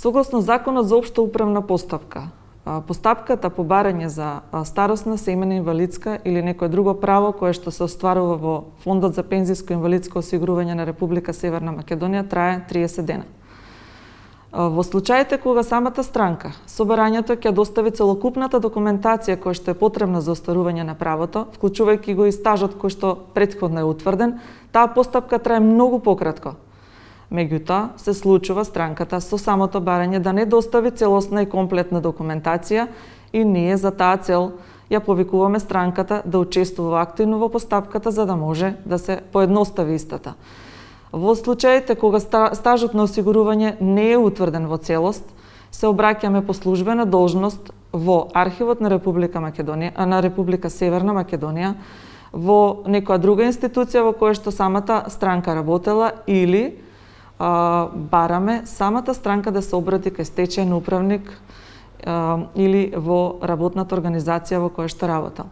Согласно Законот за општа управна постапка, постапката по барање за старосна, семејна, инвалидска или некое друго право кое што се остварува во Фондот за пензиско и инвалидско осигурување на Република Северна Македонија трае 30 дена. Во случаите кога самата странка со барањето ќе достави целокупната документација која што е потребна за остварување на правото, вклучувајќи го и стажот кој што претходно е утврден, таа постапка трае многу пократко. Меѓутоа, се случува странката со самото барање да не достави целосна и комплетна документација и ние за таа цел ја повикуваме странката да учествува активно во постапката за да може да се поедностави истата. Во случаите кога стажот на осигурување не е утврден во целост, се обраќаме по службена должност во Архивот на Република Северна Македонија, во некоја друга институција во која што самата странка работела или бараме самата странка да се обрати кај стечајен управник или во работната организација во која што работел.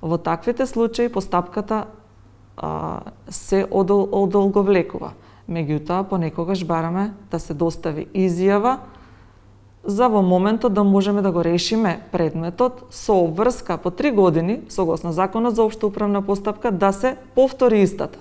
Во таквите случаи постапката се одолговлекува. Меѓутоа, понекогаш бараме да се достави изјава за во моментот да можеме да го решиме предметот со обврска по 3 години, согласно Законот за општа управна постапка, да се повтори истата.